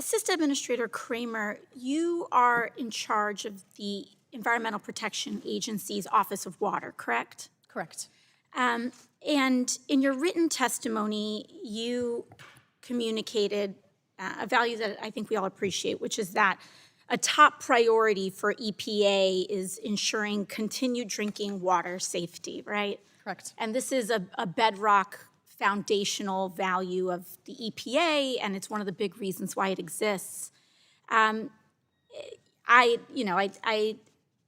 Assistant Administrator Kramer, you are in charge of the Environmental Protection Agency's Office of Water, correct? Correct. And in your written testimony, you communicated a value that I think we all appreciate, which is that a top priority for EPA is ensuring continued drinking water safety, right? Correct. And this is a bedrock foundational value of the EPA, and it's one of the big reasons why it exists. I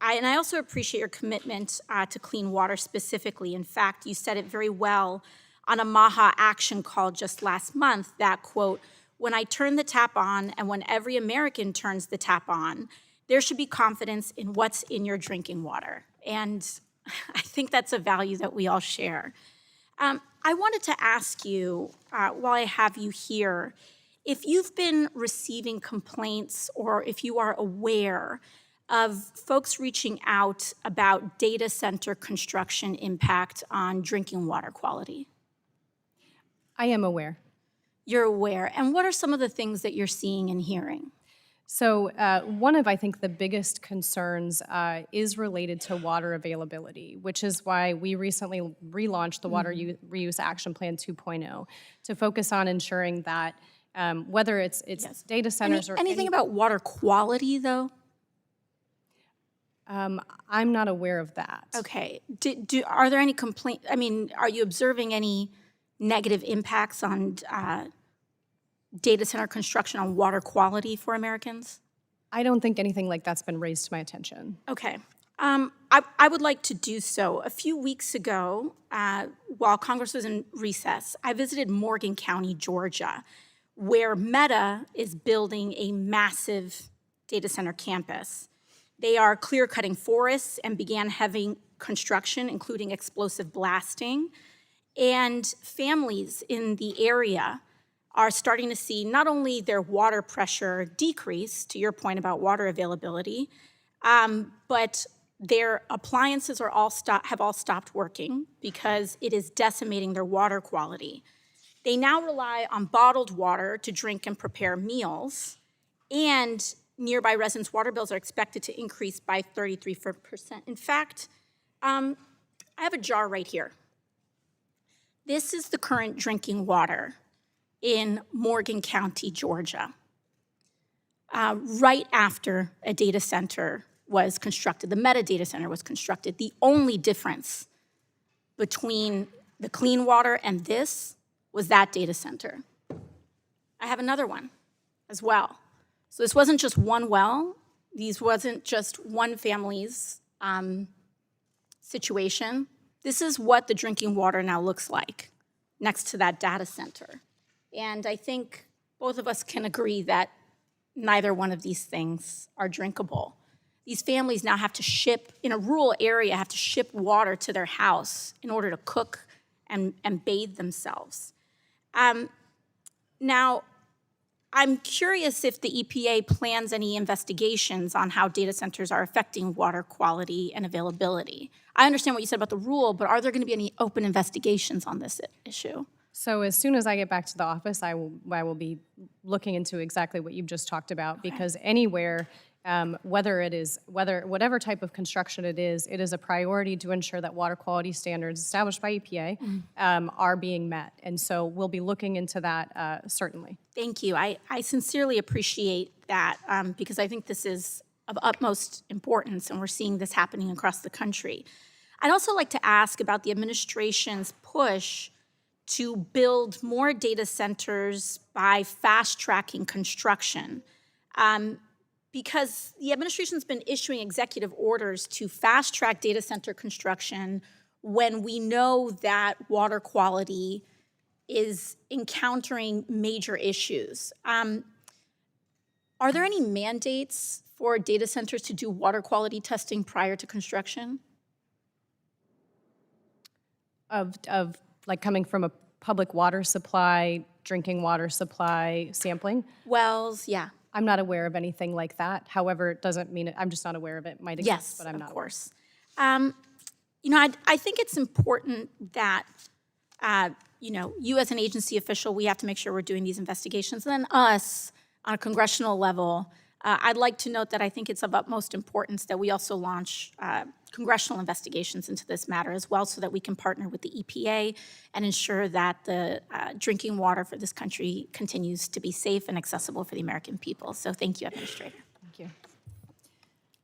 also appreciate your commitment to clean water specifically. In fact, you said it very well on a MAHA action call just last month that, quote, "When I turn the tap on and when every American turns the tap on, there should be confidence in what's in your drinking water." And I think that's a value that we all share. I wanted to ask you, while I have you here, if you've been receiving complaints or if you are aware of folks reaching out about data center construction impact on drinking water quality. I am aware. You're aware. And what are some of the things that you're seeing and hearing? So one of, I think, the biggest concerns is related to water availability, which is why we recently relaunched the Water Reuse Action Plan 2.0 to focus on ensuring that whether it's Yes. data centers or anything about water quality, though? I'm not aware of that. Okay. Are there any complaints? I mean, are you observing any negative impacts on data center construction on water quality for Americans? I don't think anything like that's been raised to my attention. Okay. I would like to do so. A few weeks ago, while Congress was in recess, I visited Morgan County, Georgia, where Meta is building a massive data center campus. They are clear-cutting forests and began heavy construction, including explosive blasting. And families in the area are starting to see not only their water pressure decrease, to your point about water availability, but their appliances are have all stopped working because it is decimating their water quality. They now rely on bottled water to drink and prepare meals, and nearby residents' water bills are expected to increase by 33%. In fact, I have a jar right here. This is the current drinking water in Morgan County, Georgia, right after a data center was constructed. The Meta data center was constructed. The only difference between the clean water and this was that data center. I have another one as well. So this wasn't just one well. These wasn't just one family's situation. This is what the drinking water now looks like next to that data center. And I think both of us can agree that neither one of these things are drinkable. These families now have to ship, in a rural area, have to ship water to their house in order to cook and bathe themselves. Now, I'm curious if the EPA plans any investigations on how data centers are affecting water quality and availability. I understand what you said about the rule, but are there going to be any open investigations on this issue? So as soon as I get back to the office, I will be looking into exactly what you've just talked about, because anywhere, whatever type of construction it is a priority to ensure that water quality standards established by EPA are being met. And so we'll be looking into that certainly. Thank you. I sincerely appreciate that because I think this is of utmost importance, and we're seeing this happening across the country. I'd also like to ask about the administration's push to build more data centers by fast-tracking construction. Because the administration's been issuing executive orders to fast-track data center construction when we know that water quality is encountering major issues. Are there any mandates for data centers to do water quality testing prior to construction? Of like coming from a public water supply, drinking water supply sampling? Wells, yeah. I'm not aware of anything like that. However, it doesn't mean I'm just not aware of it. It might exist, but I'm not. Yes, of course. I think it's important that you as an agency official, we have to make sure we're doing these investigations. And then us, on a congressional level, I'd like to note that I think it's of utmost importance that we also launch congressional investigations into this matter as well, so that we can partner with the EPA and ensure that the drinking water for this country continues to be safe and accessible for the American people. So thank you, Administrator. Thank you.